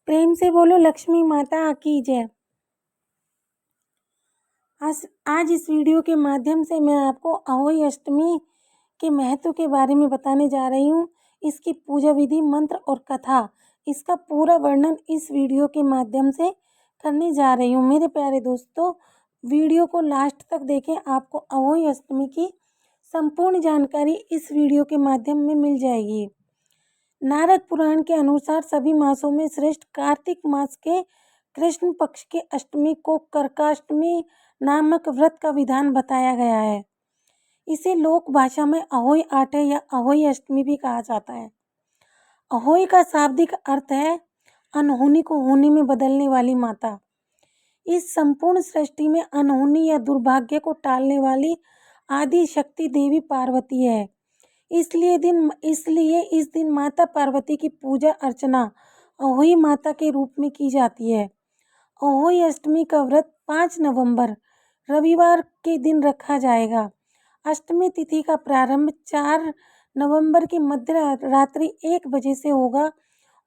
प्रेम से बोलो लक्ष्मी माता की जय। आज इस वीडियो के माध्यम से मैं आपको अहोई अष्टमी के महत्व के बारे में बताने जा रही हूँ। इसकी पूजा विधि, मंत्र और कथा, इसका पूरा वर्णन इस वीडियो के माध्यम से करने जा रही हूँ। मेरे प्यारे दोस्तों, वीडियो को लास्ट तक देखें, आपको अहोई अष्टमी की संपूर्ण जानकारी इस वीडियो के माध्यम में मिल जाएगी। नारद पुराण के अनुसार सभी मासों में श्रेष्ठ कार्तिक मास के कृष्ण पक्ष की अष्टमी को करकाष्टमी नामक व्रत का विधान बताया गया है। इसे लोक भाषा में अहोई आठे या अहोई अष्टमी भी कहा जाता है। अहोई का शाब्दिक अर्थ है अनहोनी को होनी में बदलने वाली माता। इस संपूर्ण सृष्टि में अनहोनी या दुर्भाग्य को टालने वाली आदि शक्ति देवी पार्वती है। इसलिए इस दिन माता पार्वती की पूजा अर्चना अहोई माता के रूप में की जाती है। अहोई अष्टमी का व्रत 5 नवंबर रविवार के दिन रखा जाएगा। अष्टमी तिथि का प्रारंभ 4 नवंबर की मध्य रात्रि 1 बजे से होगा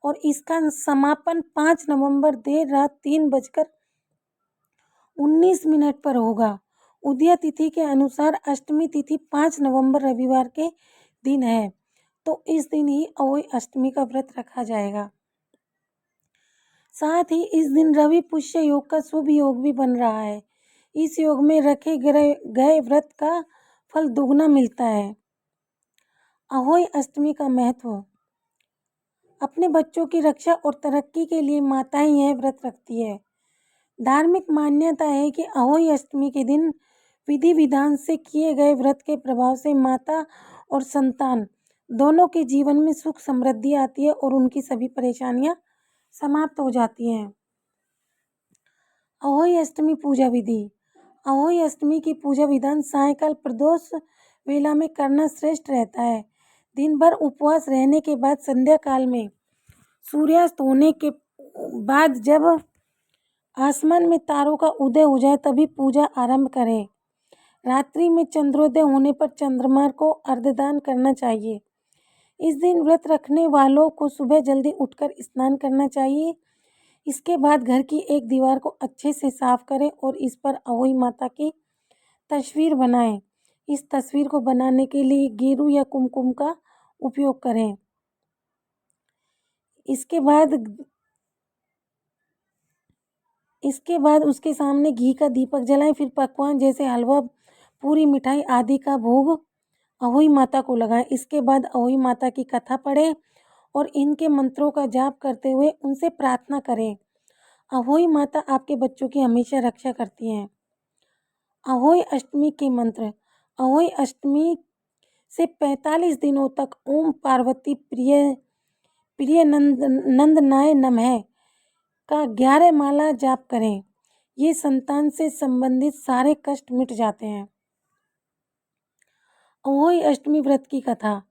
और इसका समापन 5 नवंबर देर रात 3:19 पर होगा। उदय तिथि के अनुसार अष्टमी तिथि 5 नवंबर रविवार के दिन है, तो इस दिन ही अहोई अष्टमी का व्रत रखा जाएगा। साथ ही इस दिन रवि पुष्य योग का शुभ योग भी बन रहा है। इस योग में रखे गए व्रत का फल दुगना मिलता है। अहोई अष्टमी का महत्व। अपने बच्चों की रक्षा और तरक्की के लिए माताएं यह व्रत रखती है। धार्मिक मान्यता है कि अहोई अष्टमी के दिन विधि विधान से किए गए व्रत के प्रभाव से माता और संतान दोनों के जीवन में सुख समृद्धि आती है और उनकी सभी परेशानियां समाप्त हो जाती हैं। अहोई अष्टमी पूजा विधि। अहोई अष्टमी की पूजा विधान सायंकाल प्रदोष वेला में करना श्रेष्ठ रहता है। दिन भर उपवास रहने के बाद संध्या काल में सूर्यास्त होने के बाद जब आसमान में तारों का उदय हो जाए तभी पूजा आरंभ करें। रात्रि में चंद्रोदय होने पर चंद्रमा को अर्घ्यदान करना चाहिए। इस दिन व्रत रखने वालों को सुबह जल्दी उठकर स्नान करना चाहिए। इसके बाद घर की एक दीवार को अच्छे से साफ करें और इस पर अहोई माता की तस्वीर बनाएं। इस तस्वीर को बनाने के लिए गेरू या कुमकुम का उपयोग करें। इसके बाद उसके सामने घी का दीपक जलाएं। फिर पकवान जैसे हलवा, पूरी, मिठाई आदि का भोग अहोई माता को लगाएं। इसके बाद अहोई माता की कथा पढ़ें और इनके मंत्रों का जाप करते हुए उनसे प्रार्थना करें। अहोई माता आपके बच्चों की हमेशा रक्षा करती हैं। अहोई अष्टमी के मंत्र। अहोई अष्टमी से 45 दिनों तक ओम पार्वती प्रिय नंदनाय नमः का 11 माला जाप करें। ये संतान से संबंधित सारे कष्ट मिट जाते हैं। अहोई अष्टमी व्रत की कथा।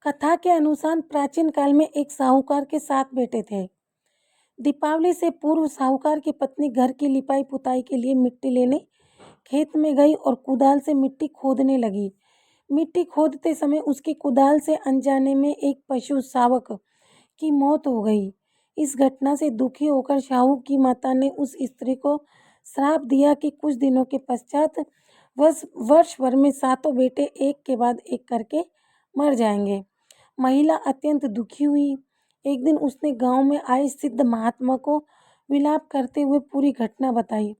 कथा के अनुसार प्राचीन काल में एक साहूकार के 7 बेटे थे। दीपावली से पूर्व साहूकार की पत्नी घर की लिपाई पुताई के लिए मिट्टी लेने खेत में गई और कुदाल से मिट्टी खोदने लगी। मिट्टी खोदते समय उसकी कुदाल से अनजाने में एक पशु शावक की मौत हो गई। इस घटना से दुखी होकर साहू की माता ने उस स्त्री को श्राप दिया कि कुछ दिनों के पश्चात वर्ष भर में 7 बेटे एक के बाद एक करके मर जाएंगे। महिला अत्यंत दुखी हुई। एक दिन उसने गांव में आए सिद्ध महात्मा को विलाप करते हुए पूरी घटना बताई।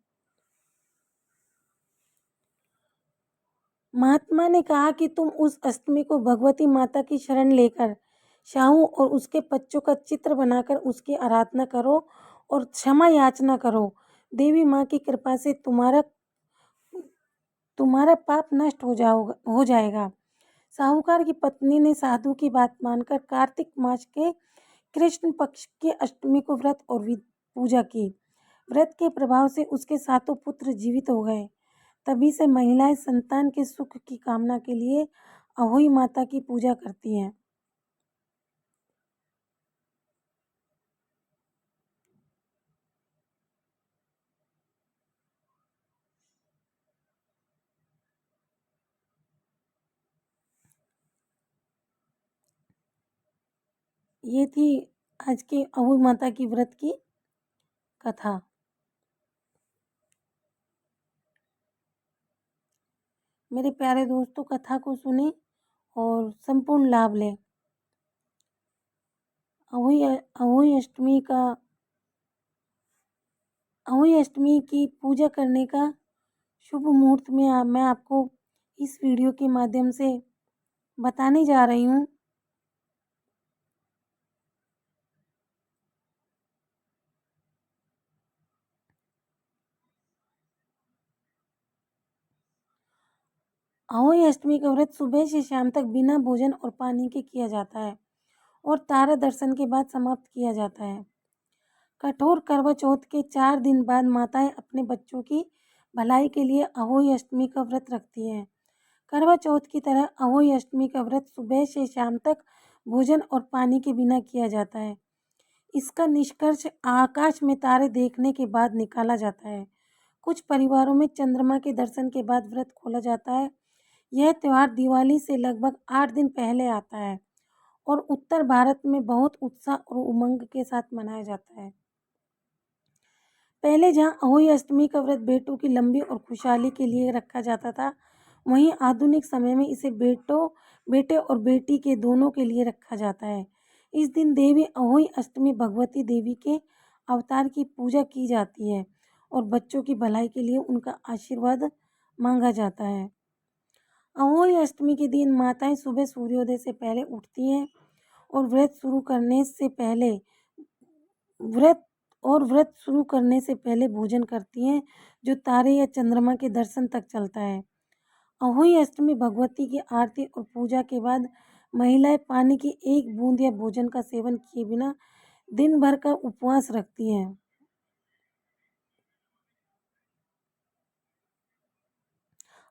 महात्मा ने कहा कि तुम उस अष्टमी को भगवती माता की शरण लेकर साहू और उसके बच्चों का चित्र बनाकर उसकी आराधना करो और क्षमा याचना करो। देवी माँ की कृपा से तुम्हारा पाप नष्ट हो जाएगा। साहूकार की पत्नी ने साधु की बात मानकर कार्तिक मास के कृष्ण पक्ष की अष्टमी को व्रत और पूजा की। व्रत के प्रभाव से उसके 7 पुत्र जीवित हो गए। तभी से महिलाएं संतान के सुख की कामना के लिए अहोई माता की पूजा करती हैं। ये थी आज के अहोई माता की व्रत की कथा। मेरे प्यारे दोस्तों, कथा को सुने और संपूर्ण लाभ लें। अहोई अष्टमी की पूजा करने का शुभ मुहूर्त में मैं आपको इस वीडियो के माध्यम से बताने जा रही हूँ। अहोई अष्टमी का व्रत सुबह से शाम तक बिना भोजन और पानी के किया जाता है और तारा दर्शन के बाद समाप्त किया जाता है। कठोर करवा चौथ के 4 दिन बाद माताएं अपने बच्चों की भलाई के लिए अहोई अष्टमी का व्रत रखती हैं। करवा चौथ की तरह अहोई अष्टमी का व्रत सुबह से शाम तक भोजन और पानी के बिना किया जाता है। इसका निष्कर्ष आकाश में तारे देखने के बाद निकाला जाता है। कुछ परिवारों में चंद्रमा के दर्शन के बाद व्रत खोला जाता है। यह त्यौहार दिवाली से लगभग 8 दिन पहले आता है और उत्तर भारत में बहुत उत्साह और उमंग के साथ मनाया जाता है। पहले जहां अहोई अष्टमी का व्रत बेटों की लंबी और खुशहाली के लिए रखा जाता था, वहीं आधुनिक समय में इसे बेटे और बेटी के दोनों के लिए रखा जाता है। इस दिन देवी अहोई अष्टमी भगवती देवी के अवतार की पूजा की जाती है और बच्चों की भलाई के लिए उनका आशीर्वाद मांगा जाता है। अहोई अष्टमी के दिन माताएं सुबह सूर्योदय से पहले उठती हैं और व्रत शुरू करने से पहले भोजन करती हैं, जो तारे या चंद्रमा के दर्शन तक चलता है। अहोई अष्टमी भगवती की आरती और पूजा के बाद महिलाएं पानी की एक बूंद या भोजन का सेवन किए बिना दिन भर का उपवास रखती हैं।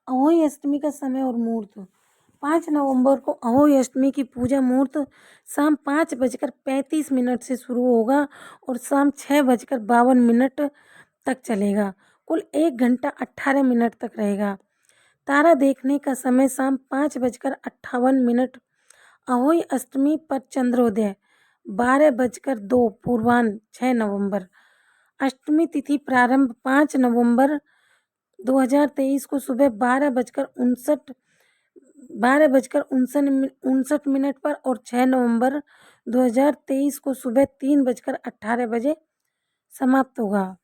अहोई अष्टमी का समय और मुहूर्त। 5 नवंबर को अहोई अष्टमी की पूजा मुहूर्त शाम 5:35 से शुरू होगा और शाम 6:52 तक चलेगा। कुल 1 घंटा 18 मिनट तक रहेगा। तारा देखने का समय शाम 5:58। अहोई अष्टमी पर चंद्रोदय 12:02 पूर्वाह्न 6 नवंबर। अष्टमी तिथि प्रारंभ 5 नवंबर 2023 को सुबह 12:59 पर और 6 नवंबर 2023 को सुबह 3:18 समाप्त होगा।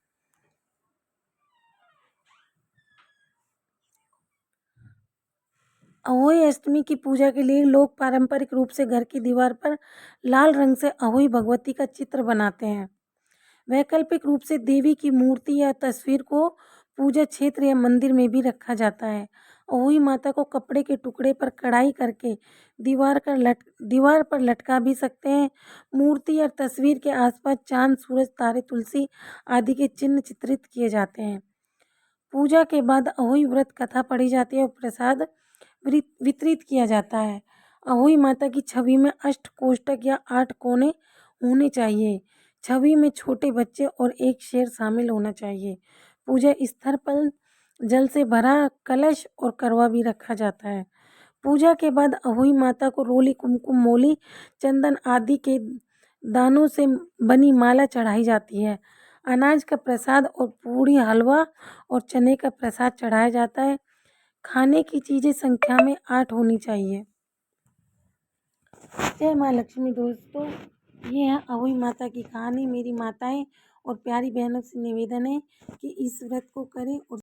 अहोई अष्टमी की पूजा के लिए लोग पारंपरिक रूप से घर की दीवार पर लाल रंग से अहोई भगवती का चित्र बनाते हैं। वैकल्पिक रूप से देवी की मूर्ति या तस्वीर को पूजा क्षेत्र या मंदिर में भी रखा जाता है। अहोई माता को कपड़े के टुकड़े पर कढ़ाई करके दीवार पर लटका भी सकते हैं। मूर्ति या तस्वीर के आसपास चांद, सूरज, तारे, तुलसी आदि के चिन्ह चित्रित किए जाते हैं। पूजा के बाद अहोई व्रत कथा पढ़ी जाती है और प्रसाद वितरित किया जाता है। अहोई माता की छवि में अष्ट कोष्ठक या 8 कोने होने चाहिए। छवि में छोटे बच्चे और एक शेर शामिल होना चाहिए। पूजा स्थल पर जल से भरा कलश और करवा भी रखा जाता है। पूजा के बाद अहोई माता को रोली, कुमकुम, मोली, चंदन आदि के दानों से बनी माला चढ़ाई जाती है। अनाज का प्रसाद और पूड़ी, हलवा और चने का प्रसाद चढ़ाया जाता है। खाने की चीज़ें संख्या में 8 होनी चाहिए। जय माँ लक्ष्मी। दोस्तों, ये है अहोई माता की कहानी। मेरी माताएं और प्यारी बहनों से निवेदन है कि इस व्रत को करें और